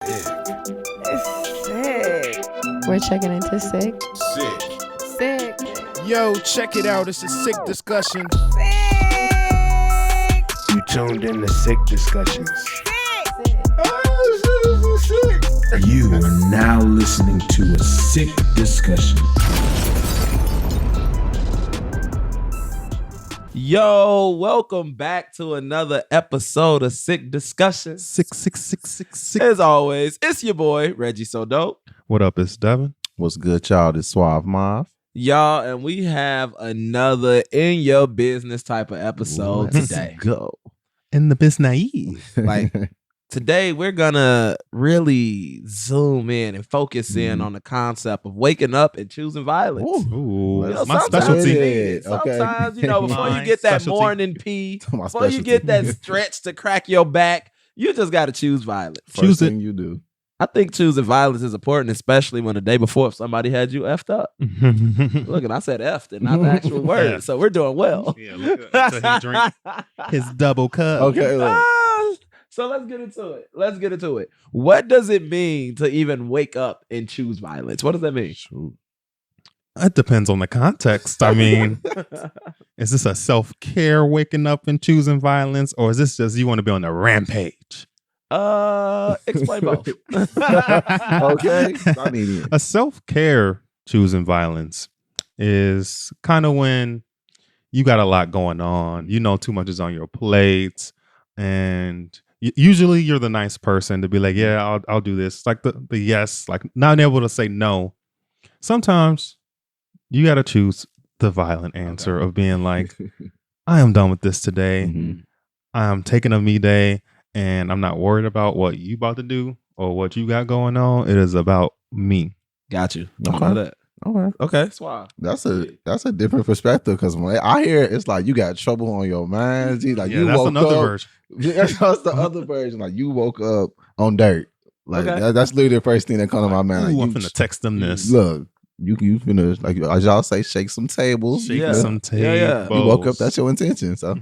It's sick. We're checking into Psyck. Sick. Yo, check it out. It's a sick discussion. Sick. You tuned in to Sick Discussions. You are now listening to a sick discussion. Yo, welcome back to another episode of Sick Discussions. Sick. As always, it's your boy, Reggie So Dope. What up, it's Devin. What's good, y'all? This Suave Mauve. Y'all, and we have another in your business type of episode today. Go. In the biz naive. Like, today we're gonna really zoom in and focus in on the concept of waking up and choosing violence. Ooh, You know, my sometimes specialty. Okay. Sometimes, before you My get that specialty. morning pee, My before you get that stretch to crack your back, you just got to choose violence. Choose it. thing you do. I think choosing violence is important, especially when the day before if somebody had you effed up. Look, and I said effed and not the actual word, so we're doing well. Yeah, look until he drink his double cup. Okay, look. So let's get into it. What does it mean to even wake up and choose violence? What does that mean? It depends on the context. I mean, is this a self-care waking up and choosing violence, or is this just you want to be on a rampage? Explain both. Okay. I need it. A self-care choosing violence is kind of when you got a lot going on. You know too much is on your plate, and usually you're the nice person to be like, yeah, I'll do this. Like the yes, like not able to say no. Sometimes you got to choose the violent answer of being like, I am done with this today. Mhm. I'm taking a me day, and I'm not worried about what you about to do or what you got going on. It is about me. Got you. Okay. I know that. Okay. Okay, swab. That's a different perspective because when I hear it, it's like you got trouble on your mind. G. Like Yeah, you that's woke another up. version. That's the other version. Like you woke up on dirt. Like Okay. that's literally the first thing that comes to my mind. Ooh, Like, I'm finna text them this. Look, you finna, like as y'all say, shake some tables. Shake Yeah. some Yeah. tables. You woke up. That's your intention. So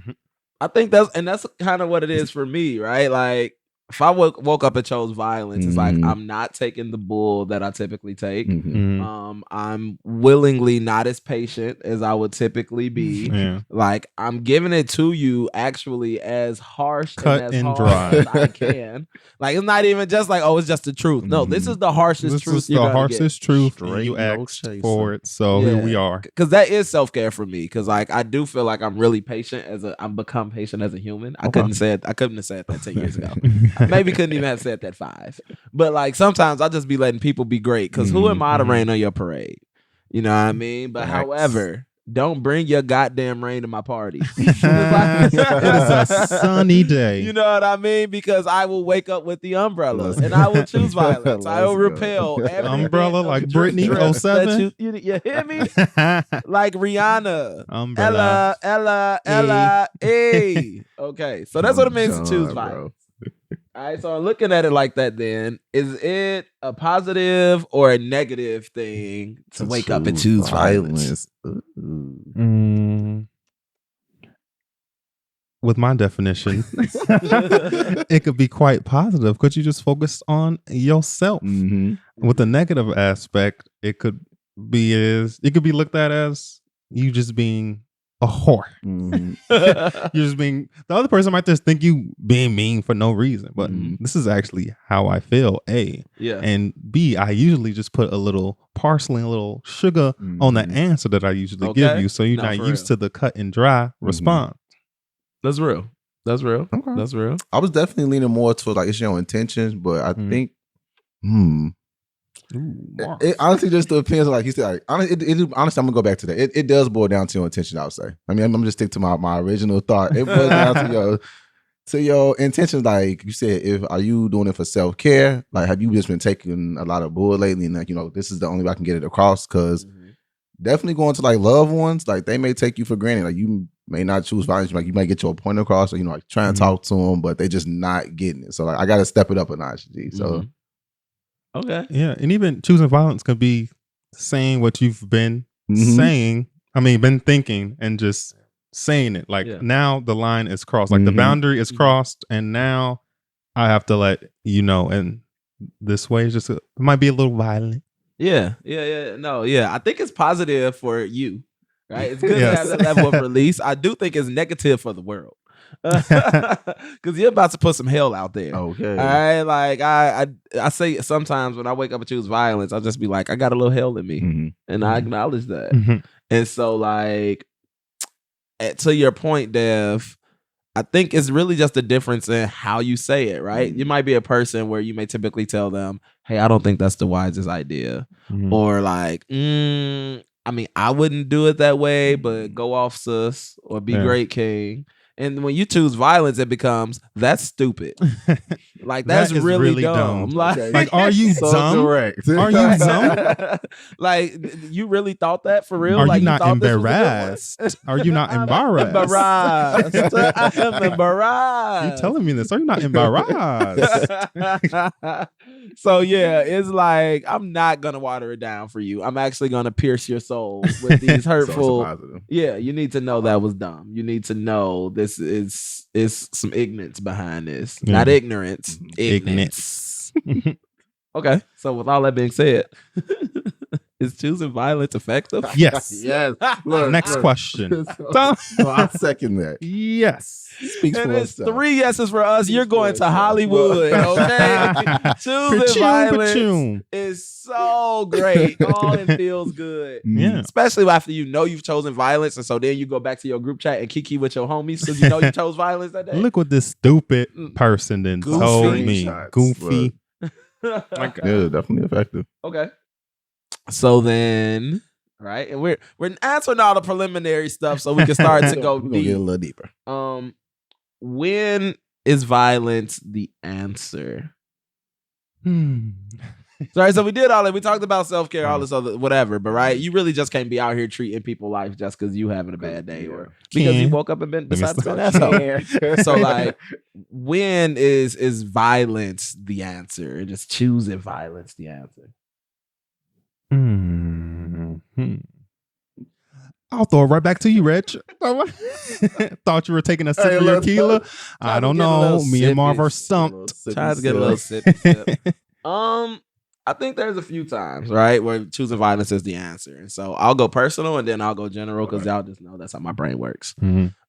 I think that's kind of what it is for me, right? Like if I woke up and chose violence, it's like Mhm. I'm not taking the bull that I typically take. mhm. Mhm. I'm willingly not as patient as I would typically be. Yeah. Like I'm giving it to you actually as harsh Cut and as and hard dry. as I can. Like it's not even just like, oh, it's just the truth. No, this is the harshest This truth is you're the gonna harshest truth. And Straight you no asked chaser. for it, so Yeah. here we are. Because that is self-care for me. Because like I do feel like I'm really patient I've become patient as a human. I couldn't have said that 10 years ago. Maybe couldn't even have said that 5. But like sometimes I just be letting people be great. Because who am I to rain on your parade? You know what I mean? But Facts. however, don't bring your goddamn rain to my party. It is a sunny day. You know what I mean? Because I will wake up with the umbrella and I will choose violence. I will Let's go. repel every Umbrella bit of like drip Britney that 07? You hear me? Like Rihanna. Umbrella. Ella, hey. Okay, so that's what it means to choose John, violence. bro. All right, so I'm looking at it like that then. Is it a positive or a negative thing to wake up and choose violence? Ooh. With my definition, it could be quite positive because you just focus on yourself. Mhm. With the negative aspect, it could be looked at as you just being a whore. Mhm. You're just being, the other person might just think you being mean for no reason, but Mhm. this is actually how I feel, A. Yeah. And B, I usually just put a little parsley and a little sugar on the Mhm. answer that I usually give Okay. you, so you're No, not for used real. to the cut and dry response. That's real. That's real. Okay. That's real. I was definitely leaning more towards like it's your intentions, but I Mhm. think, Ooh, Mark. it honestly just depends. Like you said, like, honestly, honestly, I'm gonna go back to that. It does boil down to your intention. I would say. I mean, I'm just stick to my original thought. It boils down to your intentions. Like you said, are you doing it for self care? Like, have you just been taking a lot of bull lately, and like this is the only way I can get it across? Because definitely going to like loved ones, like they may take you for granted. Like you may not choose violence, like you might get your point across, or like try and talk to them, but they just not getting it. So like I got to step it up a notch, G. So Okay. Yeah, and even choosing violence could be saying what you've been saying. I mean, been thinking and just saying it. Like now the line is crossed. Like the boundary is crossed, and now I have to let you know. And this way. It's just it might be a little violent. Yeah. No, yeah. I think it's positive for you, right? It's good Yes. to have that level of release. I do think it's negative for the world. Because you're about to put some hell out there. Okay. All right. Like I say sometimes when I wake up and choose violence, I'll just be like, I got a little hell in me. Mhm. And I acknowledge that. Mhm. And so, like, to your point, Dev, I think it's really just a difference in how you say it, right? You might be a person where you may typically tell them, hey, I don't think that's the wisest idea. Mhm. Or like, I mean, I wouldn't do it that way, but go off, sis, or be Yeah. great, king. And when you choose violence, it becomes, that's stupid. Like, that's That is really, really dumb. dumb. Like, Okay. Like, are you So dumb? correct. Are you dumb? Like, you really thought that for real? Are Like, you not thought this was a good one? embarrassed? Are you not embarrassed? Embarrassed. I am embarrassed. You telling me this? Are you not embarrassed? So yeah, it's like I'm not gonna water it down for you. I'm actually gonna pierce your soul with these So it's hurtful. positive. Yeah, you need to know that was dumb. You need to know this is some ignorance behind this, Yeah. not ignorance. Ignorance. Okay, so with all that being said, is choosing violence effective? Yes. Yes. Look, Next look. question. So I second that. Yes. Speaks And for it's itself. 3 yeses for us. You're going to itself. Hollywood, okay? Choosing Ka-choom, violence ka-choom. is so great. Oh, it feels good. Yeah. Especially after you know you've chosen violence, and so then you go back to your group chat and kiki with your homies because you know you chose violence that day. Look what this stupid person then Goofy. told me. Shots, Goofy. Yeah, definitely effective. Okay. So then, right, and we're answering all the preliminary stuff so we can start to go We're gonna get a deep. little deeper. When is violence the answer? Sorry, so we did all that. We talked about self-care, all this other whatever, but right, you really just can't be out here treating people's life just because you having a bad day or because you Can. woke up and me decided to be an stop. asshole. So like, when is violence the answer? Just choosing violence the answer. I'll throw it right back to you, Reg. Thought you were taking a sip Hey, of your look, tequila. I don't get a know. little Me and Marv sippy, are stumped. Trying to get a little sippy sip. I think there's a few times, right, where choosing violence is the answer. And so I'll go personal and then I'll go general because y'all just know that's how my brain works.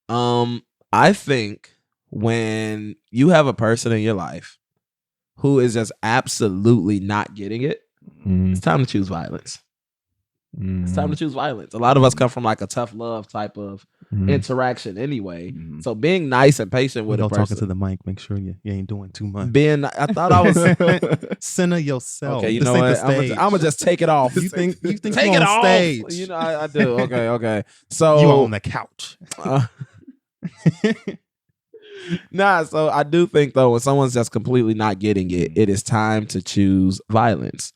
I think when you have a person in your life who is just absolutely not getting it, it's time to choose violence. It's time to choose violence. A lot of us come from like a tough love type of interaction anyway. So being nice and patient with a Don't person. talking to the mic. Make sure you ain't doing too much. I thought I was Center yourself. okay. You This know ain't what? the I'm stage. gonna just take it off. You think Take you it on off. stage? You know, I do. Okay. So You on the couch. Nah, so I do think though when someone's just completely not getting it, it is time to choose violence.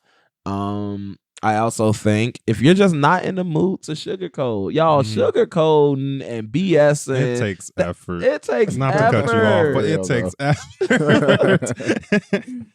I also think if you're just not in the mood to sugarcoat, y'all sugarcoating and BSing. It takes effort. It takes Not effort. to cut you off, but it takes effort.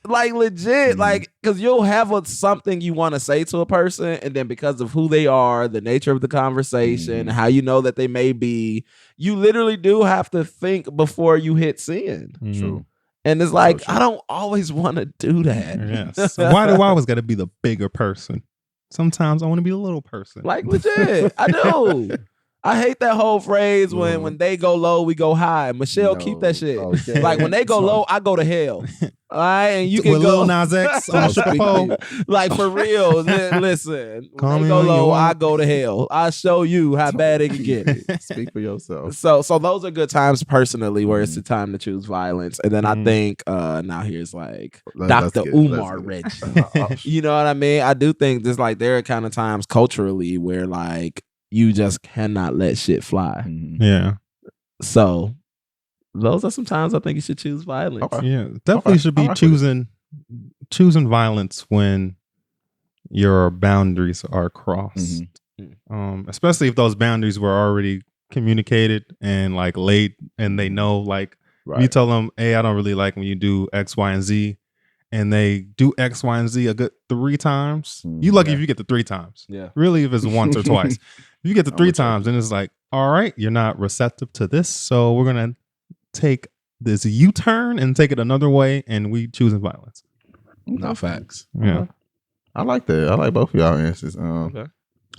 Like legit, like because you'll have something you want to say to a person, and then because of who they are, the nature of the conversation, how you know that they may be, you literally do have to think before you hit send. True. And it's like I don't always want to do that. Yes. So why do I always got to be the bigger person? Sometimes I want to be the little person. Like legit, I do. I hate that whole phrase when they go low, we go high. Michelle, keep that shit. Okay. Like when they go low, I go to hell. All right, and you can with go Lil Nas X on the stripper pole. like for real. Listen, Call when me they go all you low, want. I go to hell. I show you how bad it can get. Speak for yourself. So those are good times personally where it's the time to choose violence. And then I think now here's like Let's Dr. get it. Umar Let's Reggie. You know what I mean? I do think there's like there are kind of times culturally where like you just cannot let shit fly. Yeah. So those are some times I think you should choose violence. Okay. Yeah. Definitely Okay. should be All right with it. choosing violence when your boundaries are crossed. Especially if those boundaries were already communicated and like laid and they know like you tell them, hey, I don't really like when you do X, Y, and Z. And they do X, Y, and Z a good 3 times. You lucky if you get the 3 times. Yeah. Really, if it's once or twice. If you get the 3 times, then it's like, all right, you're not receptive to this. So we're going to take this U-turn and take it another way. And we choosing violence. No facts. Yeah. I like that. I like both of y'all answers. Okay.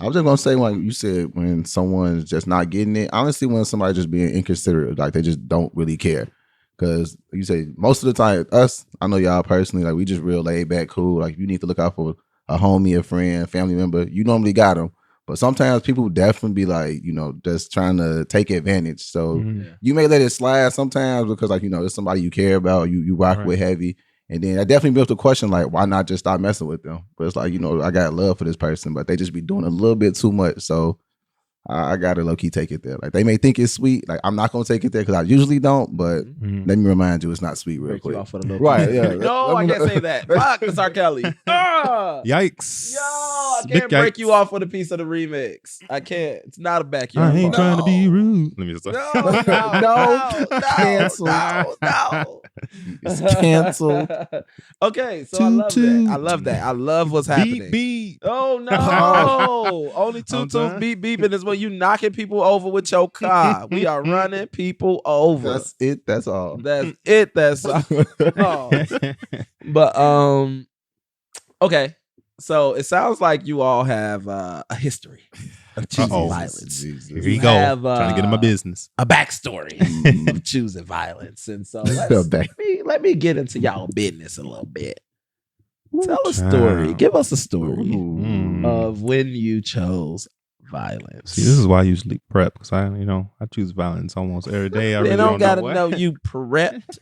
I was just gonna say, like you said, when someone's just not getting it. Honestly, when somebody just being inconsiderate, like they just don't really care. Because you say most of the time, us, I know y'all personally, like we just real laid back, cool. Like if you need to look out for a homie, a friend, family member, you normally got them. But sometimes people definitely be like, just trying to take advantage. So you may let it slide sometimes because, like, it's somebody you care about, you rock with heavy. And then I definitely built the question, like, why not just stop messing with them? But it's like, I got love for this person, but they just be doing a little bit too much. So I got to low key take it there. Like they may think it's sweet. Like I'm not going to take it there because I usually don't. But let me remind you, it's not sweet real quick. Right? Yeah. No, I can't say that. Fuck, it's R. Kelly. Yikes. Yo, I Big can't break yikes. you off with a piece of the remix. I can't. It's not a backyard. I ain't trying to be rude. Let me just No. Cancel. No. It's canceled. Okay, so I love that. I love that. I love what's happening. Beep. Oh no! Only two tunes beep beeping is when you knocking people over with your car. We are running people over. That's it. That's all. That's it. That's all. Oh. But okay. So it sounds like you all have a history of choosing violence. Here you go. Trying to get in my business. A backstory of choosing violence, and so let me get into y'all business a little bit. Tell a story. Give us a story of when you chose violence. See, this is why I usually prep because I choose violence almost every day. I They really don't gotta know know you prepped.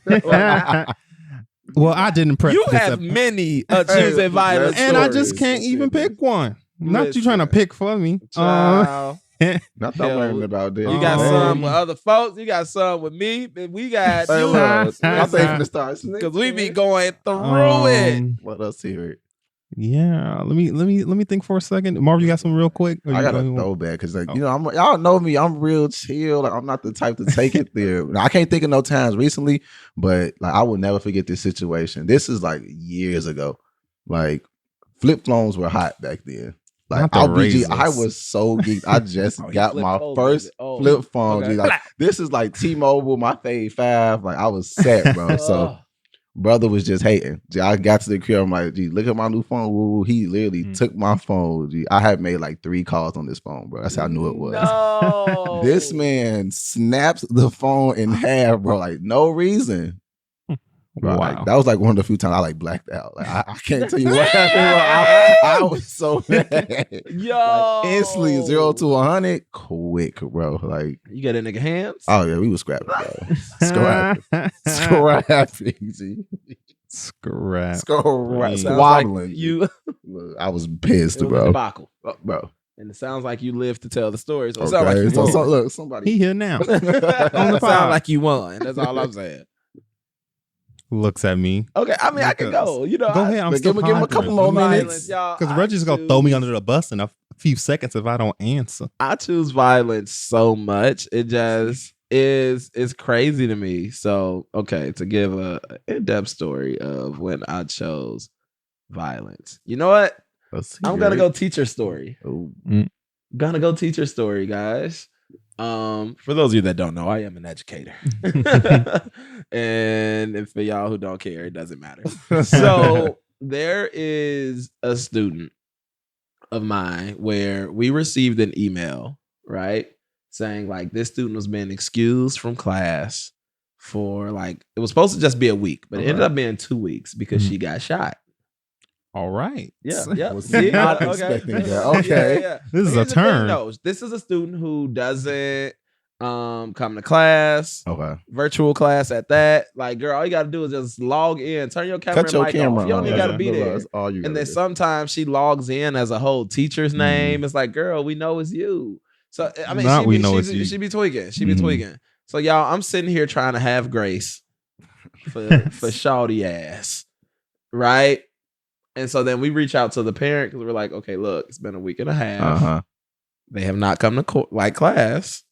Well, I didn't prep. You for this have many choosing violence, and I stories. just can't even pick one. Not you Listen. trying to pick for me. Child. Not that I'm learning about this. You got some with other folks. You got some with me. And we got Hey, you. look, I say from the start Because we be going through it. Let us hear it. Yeah, let me think for a second. Marv, you got some real quick? I got a throwback because, like, y'all know me. I'm real chill. Like, I'm not the type to take it there. Now, I can't think of no times recently, but like I will never forget this situation. This is like years ago. Like flip phones were hot back then. Like RBG, I was so geeked. I just got my first flip phone. Okay. G. Like this is like T-Mobile, my Fave 5. Like I was set, bro. So brother was just hating. G, I got to the crib. I'm like, gee, look at my new phone. Woo. He literally took my phone. G. I had made like 3 calls on this phone, bro. That's how I knew it was. No. This man snaps the phone in half, bro. Like no reason. Bro, wow. Like, that was like one of the few times I like blacked out. Like I can't tell you what happened. Bro. I was so mad. Yo. Like, instantly 0 to 100, quick, bro. Like You got a nigga hands? oh yeah, we was scrapping, bro. Scrapping, G. Scrap. Squabbling. Like you Look, I was pissed, it was a bro. debacle. Bro. And it sounds like you live to tell the story. So it Okay. sounds like you won. Look, somebody. He here now. It sounds like you won. That's all I'm saying. Looks at me. Okay, I mean I can go. Go ahead. I'm still give him a couple more minutes. Because Reggie's gonna throw me under the bus in a few seconds if I don't answer. I choose violence so much. It just is crazy to me. So, okay, to give a in-depth story of when I chose violence. You know what? I'm gonna go teacher story. Oh. Gonna go teacher story, guys. For those of you that don't know, I am an educator. And for y'all who don't care, it doesn't matter. So there is a student of mine where we received an email, right? Saying like this student was being excused from class for like, it was supposed to just be a week, but it ended up being 2 weeks because she got shot. All right. Yeah. Was See? not Okay. expecting that. Okay. Yeah. This is Here's a the thing, turn. though. This is a student who doesn't come to class, Okay. virtual class at that. Like, girl, all you gotta do is just log in, turn your camera Cut and your mic camera. off. You don't even gotta be there. That's all you And gotta then do. sometimes she logs in as a whole teacher's name. It's like, girl, we know it's you. So I mean, Not she we be, know she, it's you. she be tweaking. She be tweaking. So y'all, I'm sitting here trying to have grace for shawty ass, right? And so then we reach out to the parent because we're like, okay, look, it's been a week and a half. Uh-huh. They have not come to class.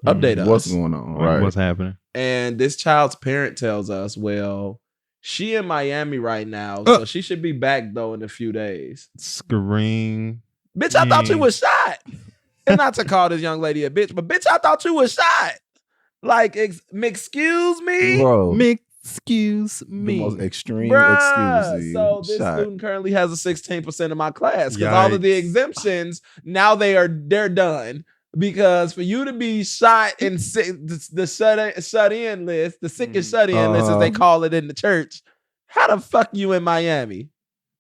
Update us. What's going on? Right. What's happening? And this child's parent tells us, well, she in Miami right now, so she should be back though in a few days. Scream. Bitch, I thought you was shot. And not to call this young lady a bitch, but bitch, I thought you was shot. Like, excuse me? Bro. Excuse The me. most extreme Bruh, excuse. so this Shot. student currently has a 16% of my class because all of the Yikes. exemptions now they're done because for you to be shot and the shut in list, the sickest shut in list as they call it in the church. How the fuck you in Miami?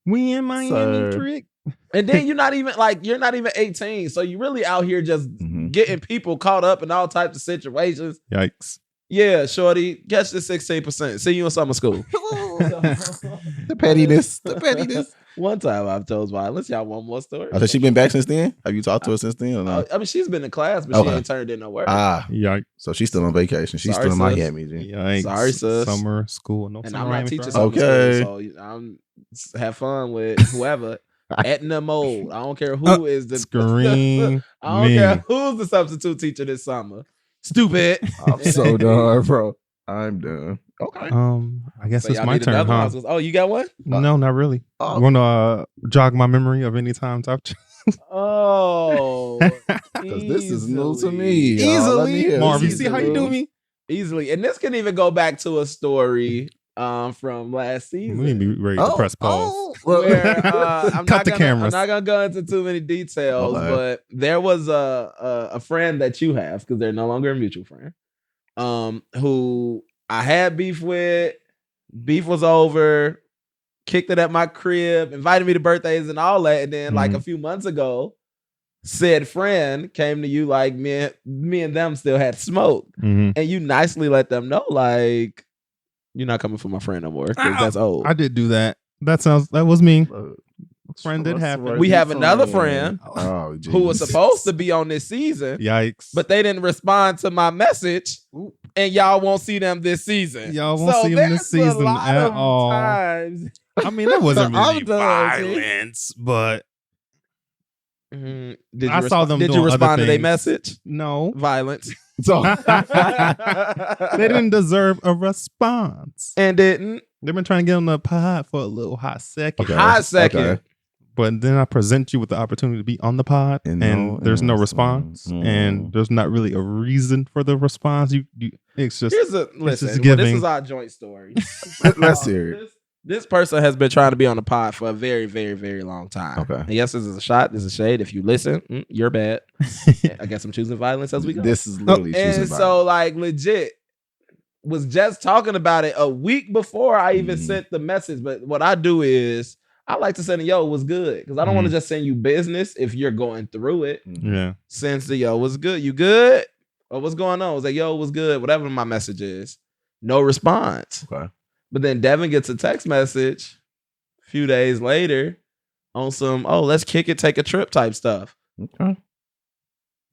We in Miami, Sir. trick. And then you're not even 18, so you really out here just getting people caught up in all types of situations. Yikes. Yeah, shorty, catch the 16%. See you in summer school. The pettiness. One time I've told violence. Y'all want more stories? Has she been back since then? Have you talked to her since then or not? I mean, she's been in class, but she ain't turned in no work. Yikes. So she's still on vacation. She's Sorry, still in sis. Miami. G. Yikes. Sorry, sis. Summer school. No And summer I'm not Miami teaching Friday. summer Okay. school, so I'm have fun with whoever. Etna Mold. I don't care who is the Scream. I don't care who's the substitute teacher this summer. Stupid. I'm so done, bro. I'm done. Okay. I guess So it's y'all my need turn, another one. huh? I was- Oh, you got one? No, not really. Oh. You want to jog my memory of any times I've Oh, Because this is new to me. y'all. Let me easily. hear. Marv, you see how you do me? Easily, and this can even go back to a story from last We season. need to be ready to press pause. Where I'm Cut the I'm cameras. not gonna go into too many details, Okay. but there was a friend that you have because they're no longer a mutual friend. Who I had beef with. Beef was over. Kicked it at my crib, invited me to birthdays and all that, and then like a few months ago, said friend came to you like me and them still had smoke, and you nicely let them know like you're not coming for my friend no more because that's old. I did do that. That was me. Friend did happen. We have another friend Oh, who was supposed to be on this season, Yikes. but they didn't respond to my message, and y'all won't see them this season. Y'all won't see them this there's a season lot at of all. times- I mean, that wasn't really I'm done, G. violence, but Did I saw them Did doing you other respond to their things. message? no. Violence. So, They didn't deserve a response. And didn't. They've been trying to get on the pod for a little hot second. Okay. Hot second. Okay. But then I present you with the opportunity to be on the pod, and there's no response, and there's not really a reason for the response. It's just Listen. just Well, this giving. is our joint story. Let's hear it. This person has been trying to be on the pod for a very, very, very long time. Okay. And yes, this is a shot. This is a shade. If you listen, you're bad. I guess I'm choosing violence as we go. This is literally choosing And so, violence. like, legit, was just talking about it a week before I even sent the message. But what I do is I like to send a yo, what's good? Because I don't want to just send you business if you're going through it. Yeah. Sends the yo, what's good? You good? Or what's going on? It's like, yo, what's good? Whatever my message is. No response. Okay. But then Devin gets a text message a few days later on some, oh, let's kick it, take a trip type stuff. Okay.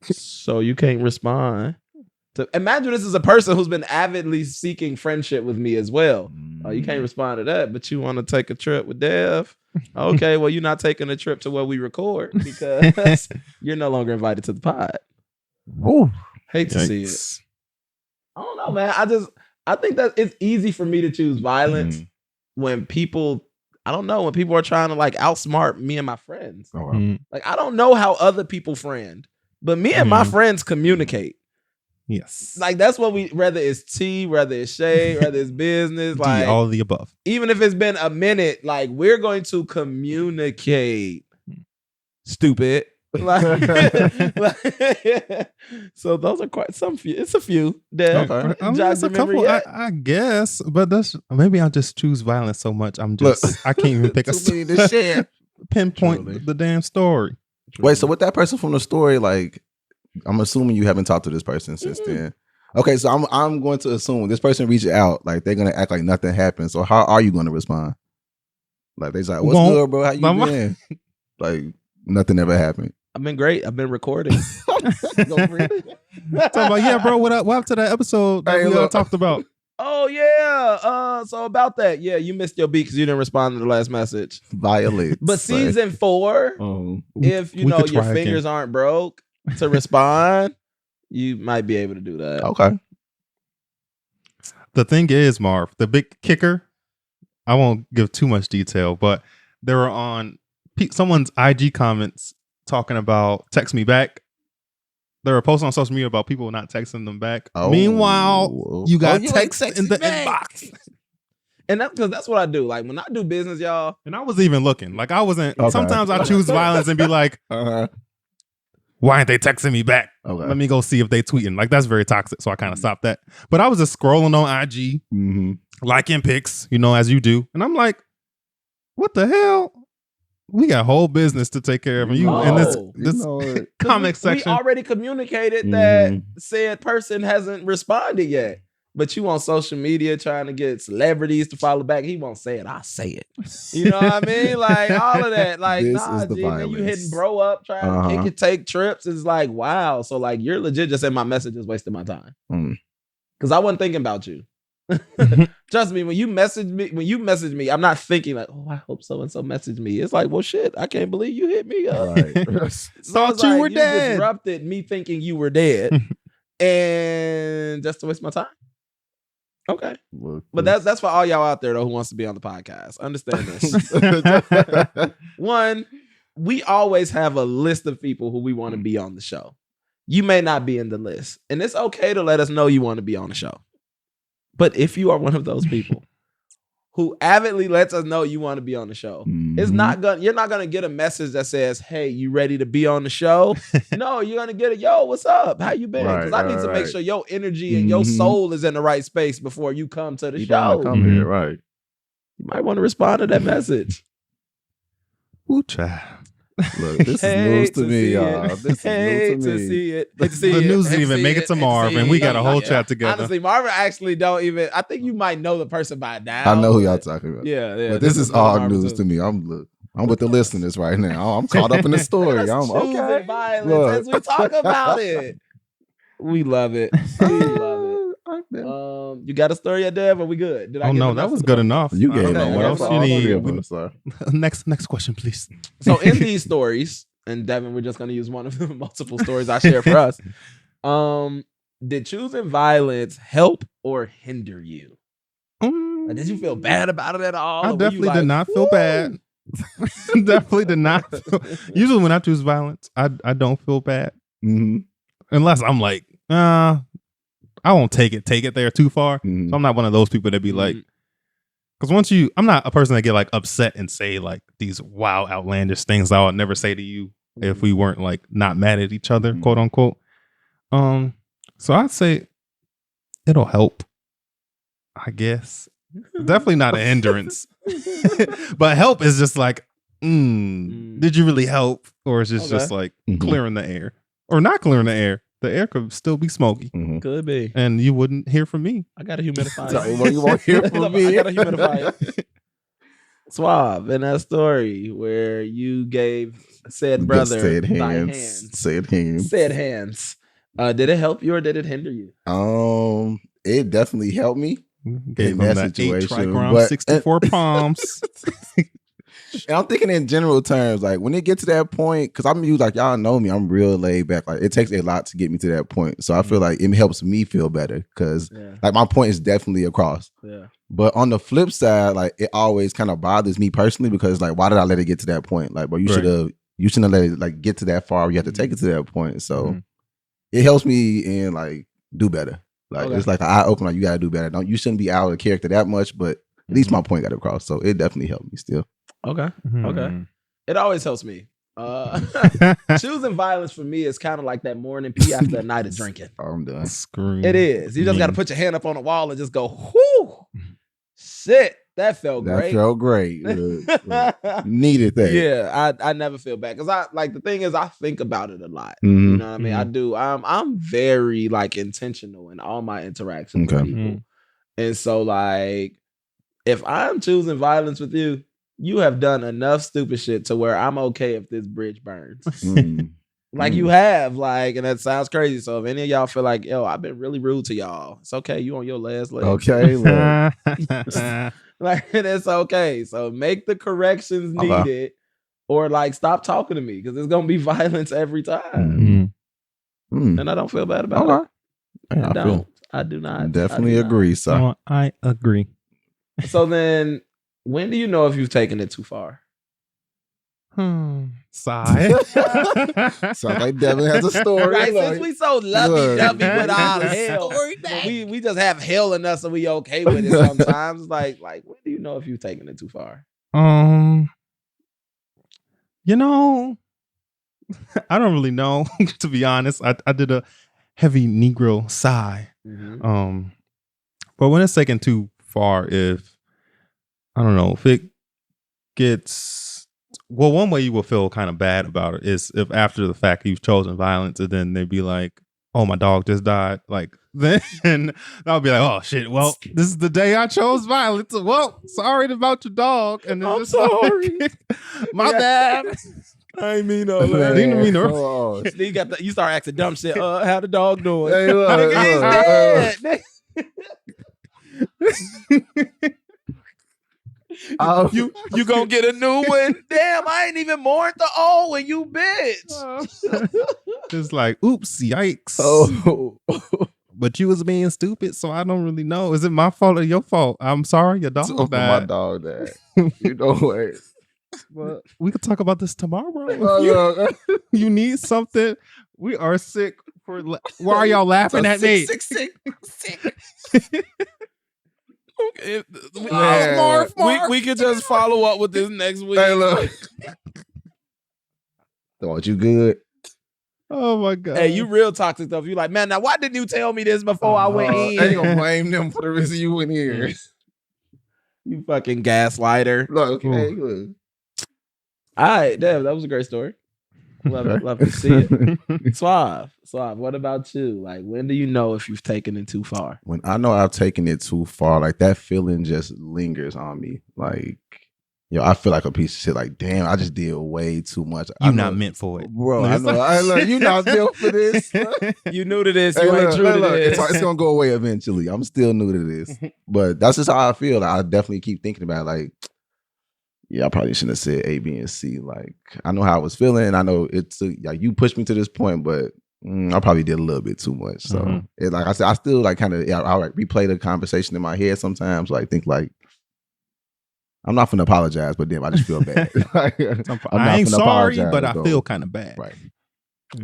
So you can't respond. Imagine this is a person who's been avidly seeking friendship with me as well. Oh, you can't respond to that, but you want to take a trip with Dev? Okay, well, you're not taking a trip to where we record because you're no longer invited to the pod. Ooh. Hate to see it. I don't know, man. I think that it's easy for me to choose violence when people, I don't know, when people are trying to like outsmart me and my friends. Oh, wow. Like, I don't know how other people friend, but me and my friends communicate. Yes. Like, that's what whether it's tea, whether it's shade, whether it's business, like all of the above. even if it's been a minute, like we're going to communicate. Stupid. Like, so those are quite some few. It's a few. That I mean, jog it's a your memory couple, yet? I guess, but that's maybe I just choose violence so much. I can't even pick a Too many to share. pinpoint Truly. the damn story. Wait, so with that person from the story, like, I'm assuming you haven't talked to this person since then. Okay, so I'm going to assume this person reached out, like they're gonna act like nothing happened. So how are you going to respond? Like they're like, "What's good, bro? How you been?" Like nothing ever happened. I've been great. I've been recording. Talking about, yeah, bro. What happened to that episode that Hey, we look. talked about? Oh yeah. So about that, yeah, you missed your beat because you didn't respond to the last message. Violate. But season 4, if you We know could your try again. fingers aren't broke to respond, you might be able to do that. Okay. The thing is, Marv, the big kicker. I won't give too much detail, but they were on someone's IG comments talking about text me back. They were posting on social media about people not texting them back. Oh. Meanwhile, you got you ain't text texting in the back. inbox. And that's because that's what I do. Like when I do business, y'all. And I was even looking. Like I wasn't. Okay. Sometimes I choose violence and be like, Uh-huh. why aren't they texting me back? Okay. Let me go see if they tweeting. Like that's very toxic. So I kind of stopped that. But I was just scrolling on IG, liking pics, as you do. And I'm like, what the hell? We got whole business to take care of. And you in this comment section. We already communicated that said person hasn't responded yet. But you on social media trying to get celebrities to follow back. He won't say it. I'll say it. You know what I mean? Like all of that. Like, This nah, is the G, man, you violence. hitting bro up, trying to kick it, take trips. It's like, wow. So like you're legit just in my messages wasting my time. Because I wasn't thinking about you. Trust me, when you message me, I'm not thinking like, oh, I hope so and so messaged me. It's like, well, shit, I can't believe you hit me up. Right. Thought you were dead. Disrupted me thinking you were dead, and just to waste my time. Okay, but that's for all y'all out there though who wants to be on the podcast. Understand this. One, we always have a list of people who we want to be on the show. You may not be in the list, and it's okay to let us know you want to be on the show. But if you are one of those people who avidly lets us know you want to be on the show, you're not gonna get a message that says, "Hey, you ready to be on the show?" No, you're gonna get it. Yo, what's up? How you been? Because I need to make sure your energy and your soul is in the right space before you come to the show. Come here, right? You might want to respond to that message. Ooh, child. Look, this is news to me, y'all. This is news to me. See it. The news didn't even make it to Marvin. We got a whole chat together. Honestly, Marvin actually don't even. I think you might know the person by now. I know who y'all talking about. Yeah. But this is all news to me. I'm with the listeners right now. I'm caught up in the story. I'm okay. Violence as we talk about it. We love it. We love it. You got a story yet, Dev? Are we good? Did I no, that was good enough. You gave them. What else you need? Sorry. Next question, please. So in these stories, and Devin, we're just going to use one of the multiple stories I share for us. Did choosing violence help or hinder you? Like, did you feel bad about it at all? I definitely did not feel bad. Definitely did not. Usually when I choose violence, I don't feel bad. Unless I'm like, I won't take it there too far. So I'm not one of those people that be like, because I'm not a person that get like upset and say like these wild, outlandish things I would never say to you if we weren't like not mad at each other, quote unquote. So I'd say it'll help, I guess. Definitely not a hindrance. But help is just like, did you really help? Or is it just like clearing the air? Or not clearing the air. The air could still be smoky. Could be. And you wouldn't hear from me. I got a humidifier. Well, you won't hear from me. I got a humidifier. Suave, in that story where you gave said brother said thy hands. Said hands. Said hands. Did it help you or did it hinder you? It definitely helped me. Gave in him that that 8 situation, trigram, but- 64 palms. And I'm thinking in general terms, like when it gets to that point, because I'm like, y'all know me, I'm real laid back. Like it takes a lot to get me to that point. So I feel like it helps me feel better because like my point is definitely across. Yeah. But on the flip side, like it always kind of bothers me personally because like, why did I let it get to that point? Like, but you shouldn't have let it like get to that far. You have to take it to that point. So it helps me and like do better. Like it's like an eye opener. Like, you gotta do better. You shouldn't be out of character that much, but at least my point got across. So it definitely helped me still. Okay. It always helps me. Choosing violence for me is kind of like that morning pee after a night of drinking. I'm done. Scream. It is. You just got to put your hand up on the wall and just go, whoo, shit, that felt great. That felt great. Needed that. Yeah, I never feel bad because the thing is I think about it a lot. You know what I mean? I do. I'm very like intentional in all my interactions with people, and so like if I'm choosing violence with you, you have done enough stupid shit to where I'm okay if this bridge burns. Like you have, like, and that sounds crazy. So if any of y'all feel like, yo, I've been really rude to y'all, it's okay. You on your last leg. Okay. Like it's okay. So make the corrections needed, or like stop talking to me because it's gonna be violence every time. And I don't feel bad about it. Yeah, I do not. Definitely agree, sir. Oh, I agree. So then, when do you know if you've taken it too far? Sigh. Sounds like Devin has a story. Right, Like, since we so lovey-dovey with our hell, Story back. we just have hell in us and we okay with it sometimes. Like when do you know if you've taken it too far? You know, I don't really know, to be honest. I did a heavy Negro sigh. But when it's taken too far, if I don't know, if it gets one way you will feel kind of bad about it is if after the fact you've chosen violence and then they'd be like, oh, my dog just died. Like, then I'll be like, oh shit, well, this is the day I chose violence. Well, sorry about your dog. And then I'm just like, sorry. my bad. I ain't mean no. Didn't mean no. Oh, You start asking dumb shit. How the dog doing? Hey, look, Nigga, he's look, dead. Oh. You gonna get a new one? Damn, I ain't even mourned the old one, you bitch. Just like, oops, yikes. Oh. But you was being stupid, so I don't really know. Is it my fault or your fault? I'm sorry, your dog So died. my dog died. You know what? Well, we could talk about this tomorrow. Oh, If you need something, we are sick. Why are y'all laughing at me? Sick. Okay, Man. we could just follow up with this next week. Hey, look. Thought you good? Oh my god! Hey, you real toxic stuff. You like, man, now why didn't you tell me this before I went in? Ain't gonna blame them for the reason you went here. You fucking gaslighter. Look, okay, look. All right, Dev, that was a great story. Love to see it. Suave. What about you? Like, when do you know if you've taken it too far? When I know I've taken it too far, like that feeling just lingers on me. Like, I feel like a piece of shit. Like, damn, I just did way too much. You're not meant for it, bro. I know. You not built for this. You new to this. Hey, You ain't look, true to look, this. It's gonna go away eventually. I'm still new to this, but that's just how I feel. Like, I definitely keep thinking about it, like, yeah, I probably shouldn't have said A, B, and C. Like, I know how I was feeling. I know it's like you pushed me to this point, but I probably did a little bit too much. So, like I said, I still like kind of I like replay the conversation in my head sometimes. Like, think like I'm not gonna apologize, but then I just feel bad. I ain't sorry, but I feel kind of bad. Right.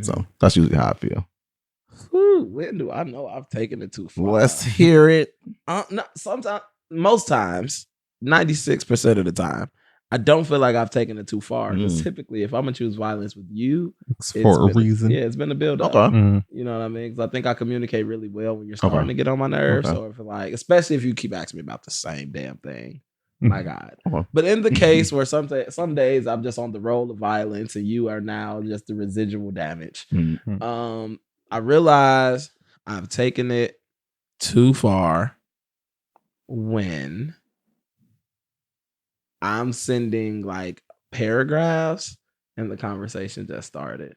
So that's usually how I feel. Whew, when do I know I've taken it too far? Let's hear it. No, sometimes, most times, 96% of the time, I don't feel like I've taken it too far. Because typically, if I'm gonna choose violence with you, it's for a reason. Yeah, it's been a build up. Okay. You know what I mean? Because I think I communicate really well when you're starting to get on my nerves. Or if like, especially if you keep asking me about the same damn thing. My God. But in the case where some days I'm just on the roll of violence and you are now just the residual damage. I realize I've taken it too far when I'm sending like paragraphs and the conversation just started.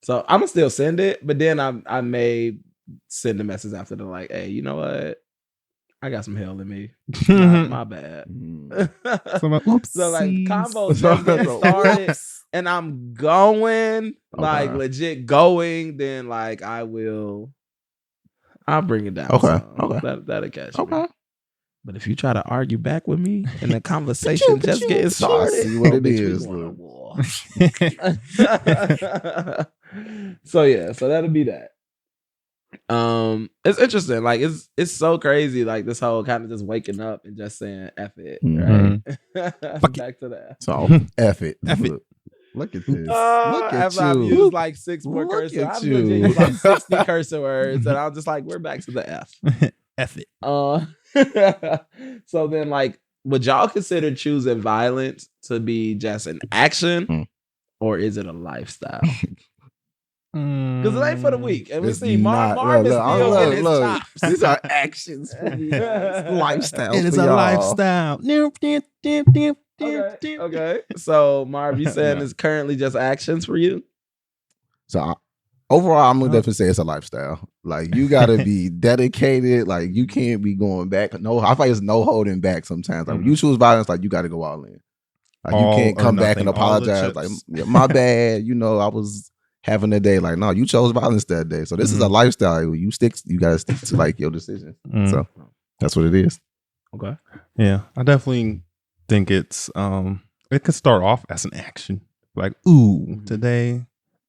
So I'm gonna still send it, but then I may send a message after the like, hey, you know what? I got some hell in me. My bad. So like combo just getting started and I'm going, like legit going, then like I'll bring it down. Okay. That'll catch me. But if you try to argue back with me and the conversation just getting started, see what it is. So that'll be that. It's interesting. Like it's so crazy. Like this whole kind of just waking up and just saying F it. Right? Back to that. So F it. Look at this. Look at after you. I've used like 6 more curse words. I've legit used like 60 curse words, and I'm just like, we're back to the F. F it. So then, like, would y'all consider choosing violence to be just an action, or is it a lifestyle? Because it ain't for the week, and we see Marv is still in his tops. These are actions for me. Lifestyle. It is a lifestyle. Okay. So Marv, you saying it's currently just actions for you? So overall, I'm gonna definitely say it's a lifestyle. Like you gotta be dedicated. Like you can't be going back. No, I feel like there's no holding back sometimes. Like when you choose violence, like you gotta go all in. Like you can't come back and apologize. Like, yeah, my bad. I was having a day. Like, no, you chose violence that day. So this is a lifestyle. You gotta stick to like your decision. So that's what it is. Okay. Yeah, I definitely think it's it could start off as an action. Like, ooh, today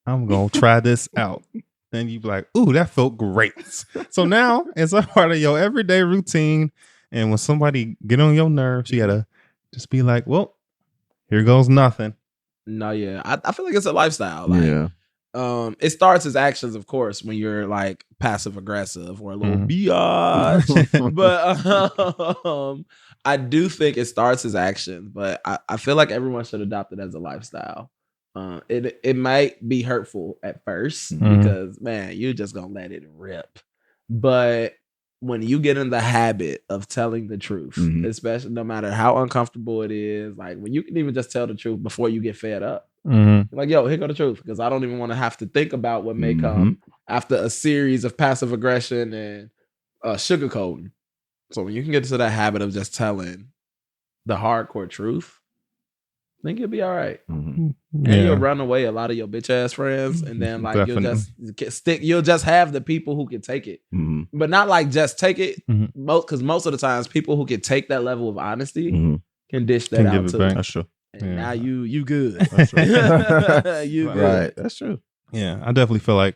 I'm going to try this out. Then you be like, ooh, that felt great. So now it's a part of your everyday routine. And when somebody get on your nerves, you got to just be like, well, here goes nothing. No, yeah. I feel like it's a lifestyle. Like, Yeah. It starts as actions, of course, when you're like passive aggressive or a little Mhm. biatch. But I do think it starts as action, but I feel like everyone should adopt it as a lifestyle. It might be hurtful at first Mhm. because man, you're just gonna let it rip. But when you get in the habit of telling the truth, Mhm. especially no matter how uncomfortable it is, like when you can even just tell the truth before you get fed up. Mm-hmm. Like, yo, here go the truth, because I don't even want to have to think about what may Mhm. come after a series of passive aggression and sugarcoating. So when you can get into that habit of just telling the hardcore truth, I think you'll be all right. Mhm. And you'll run away a lot of your bitch ass friends, and then like you'll just have the people who can take it, Mhm. but not like just take it. Mhm. Because most of the times, people who can take that level of honesty Mhm. can dish that Can out give it too. back. That's true. And Yeah. now you good. That's true. You good. Right. That's true. Yeah, I definitely feel like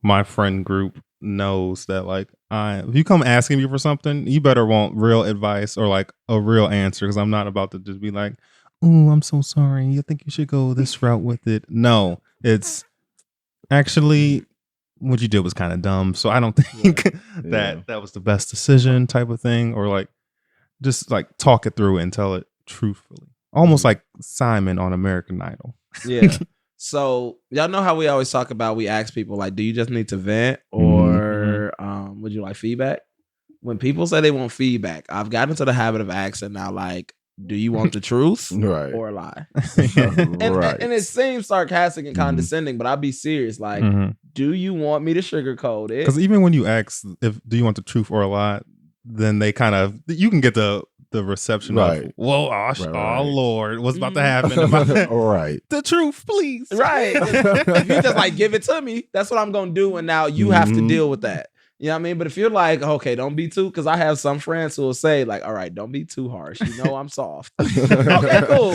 my friend group knows that like if you come asking me for something, you better want real advice or like a real answer, because I'm not about to just be like, oh, I'm so sorry, you think you should go this route with it. No, it's actually what you did was kind of dumb, so I don't think that was the best decision type of thing, or like just like talk it through and tell it truthfully, almost like Simon on American Idol. Yeah. So y'all know how we always talk about, we ask people like, do you just need to vent or would you like feedback? When people say they want feedback, I've gotten into the habit of asking now, like, do you want the truth Right. or a lie? Right. And it seems sarcastic and condescending, but I'll be serious. Like, do you want me to sugarcoat it? Because even when you ask do you want the truth or a lie, then they kind of, you can get the reception Right. of, whoa, oh Lord, what's about to happen? All right. The truth, please. Right. If you just like give it to me, that's what I'm gonna do, and now you have to deal with that. You know what I mean? But if you're like, okay, don't be too, because I have some friends who will say, like, all right, don't be too harsh. You know I'm soft. Okay, cool.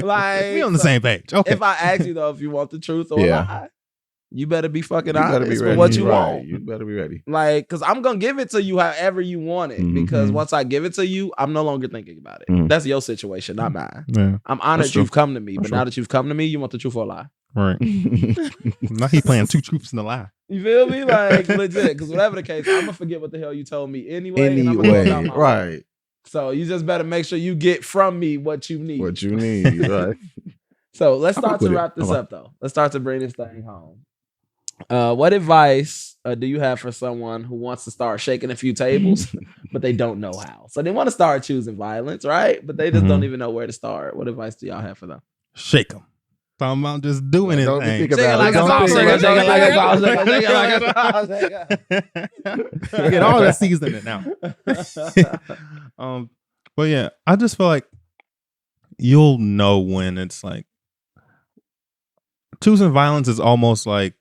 Like, We on the same page. Okay. if I ask you though, if you want the truth or Yeah. not, you better be fucking You better be honest ready. for what you Right. want. You better be ready. Like, because I'm gonna give it to you however you want it. Mhm. Because once I give it to you, I'm no longer thinking about it. Mhm. That's your situation, not mine. Yeah, I'm honored That's true. you've come to me, That's but now that you've come to me, you want the truth or a lie. right. Now he playing two truths and a lie. You feel me? Like legit. Because whatever the case, I'm gonna forget what the hell you told me anyway. And I'm gonna go about Anyway, my way. right. So you just better make sure you get from me what you need. What you need, right? So let's I'm start with to it. wrap this Come on. up though. Let's start to bring this thing home. What advice do you have for someone who wants to start shaking a few tables, but they don't know how? So they want to start choosing violence, right? But they just don't even know where to start. What advice do y'all have for them? Shake them. Talking about just doing Don't anything. think about it. Don't think about it. Get all that seasoning now. But yeah, I just feel like you'll know when it's like choosing violence is almost like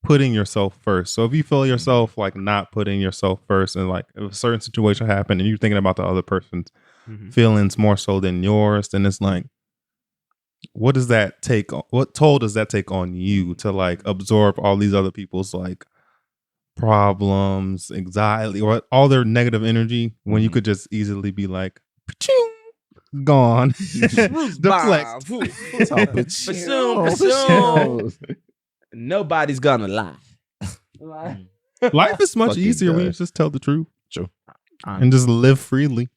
putting yourself first. So if you feel yourself like not putting yourself first, and like if a certain situation happened and you're thinking about the other person's feelings more so than yours, then it's like, what does that take? What toll does that take on you to like absorb all these other people's like problems, anxiety, or all their negative energy when you could just easily be like, "Paching," gone, deflect. Nobody's gonna lie. Life is much Fucking easier when you does. just tell the truth. True. And just live freely.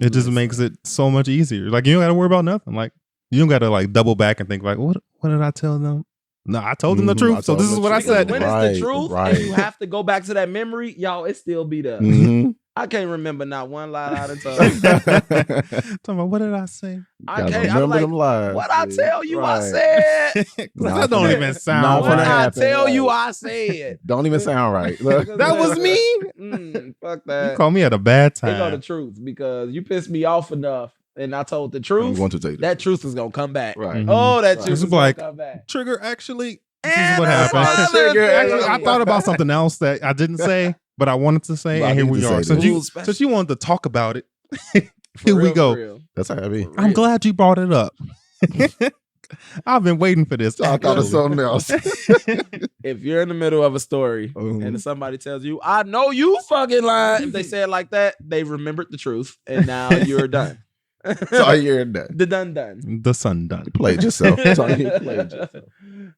It just makes it so much easier. Like you don't gotta worry about nothing. Like you don't gotta like double back and think like, what did I tell them? No, I told them the truth. I So told this them is the what I truth. said. When Right, it's the truth right. and you have to go back to that memory, y'all, it still be there. Mhm. I can't remember not one lie out of told. Talking about what did I say? I Gotta can't. I'm remember like, them lies. what I tell you, I Right. said. That don't even sound Not What gonna I right. happen. tell you, Right. I said. Don't even sound right. Look. That was me. Fuck You that. called me at a bad They know the time. truth because you pissed me off enough, and I told the I'm truth. going to take That truth is gonna come back. Right. Oh, that Right. truth This is is gonna like- come back. Trigger, actually, this is And what that's happened. another Trigger, thing. actually, I thought about something else that I didn't say, but I wanted to say, But I and here need we to are. say this. Since you wanted to talk about it, Here we go. real. That's how I be. For I'm real. glad you brought it up. I've been waiting for this. I thought of something else. If you're in the middle of a story and somebody tells you, I know you fucking lying, if they say it like that, they remembered the truth and now you're done. So you're done. The done. The sun done. You played yourself. So you played yourself.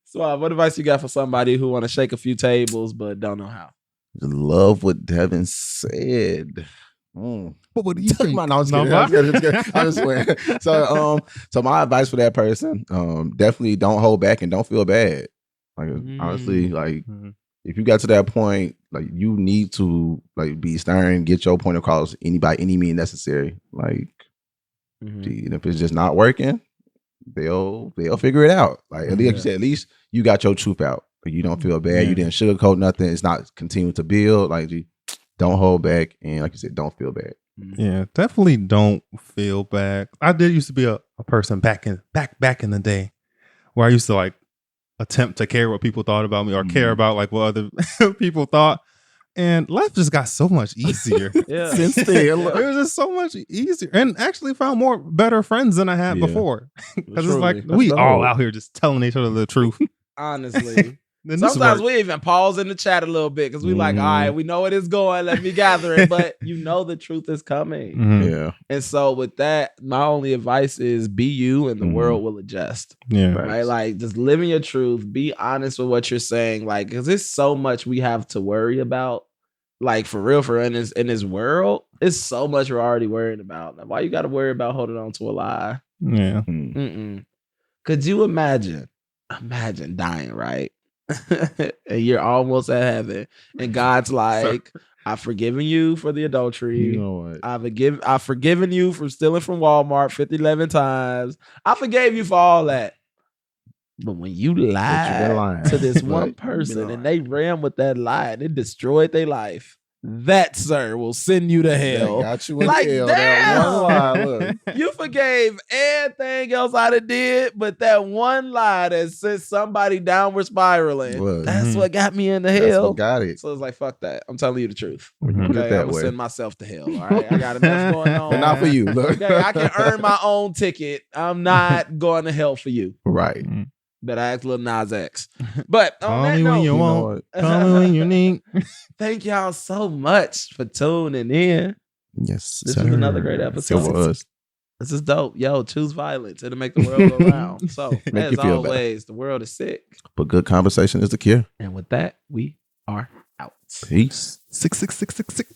So what advice you got for somebody who want to shake a few tables but don't know how? Love what Devin said. What would you Took think? my I'm just kidding. I'm just kidding. I'm just playing. So my advice for that person, definitely don't hold back and don't feel bad. Like honestly, like if you got to that point, like you need to like be stern, get your point across by any means necessary. Like and if it's just not working, they'll figure it out. Like at least, like you said, at least you got your truth out. Like, you don't feel bad. You didn't sugarcoat nothing. It's not continuing to build. Like don't hold back, and like you said, don't feel bad. Yeah, definitely don't feel bad. I did used to be a person back in the day where I used to like attempt to care what people thought about me or care about like what other people thought. And life just got so much easier. Since then, It was just so much easier, and actually found better friends than I had before. Because it's like we all out here just telling each other the truth. Honestly. Sometimes we even pause in the chat a little bit because we like, all right, we know where it's going. Let me gather it. But you know the truth is coming. Yeah. And so with that, my only advice is be you and the world will adjust. Yeah. Right? Like just living your truth. Be honest with what you're saying. Like, because there's so much we have to worry about. Like for real, in this world, it's so much we're already worried about. Like, why you got to worry about holding on to a lie? Yeah. Could you imagine dying, right? And you're almost at heaven, and God's like, I've forgiven you for the adultery. You know what? I've forgiven you for stealing from Walmart 11 times. I forgave you for all that. But when you lied to this one person and they ran with that lie and it destroyed their life, that, sir, will send you to hell. They got you in Like, hell. damn! That one lie, look. You forgave everything else I done did, but that one lie that sent somebody downward spiraling, Look. that's what got me into That's hell. what got it. So it's like, fuck that. I'm telling you the truth. Put it Okay, that I'm gonna way. send myself to hell. All right, I got enough going on. But not for you. Look. Okay, I can earn my own ticket. I'm not going to hell for you. Right. But I asked Lil Nas X. But on Call that me when note, you want. Call me when you need. thank y'all so much for tuning in. Yes. This sir. was another great It episode. was. This is dope. Yo, choose violence. It'll make the world go round. So, Make as you feel always, the world is sick. But good conversation is the cure. And with that, we are out. Peace. Sick. Sick.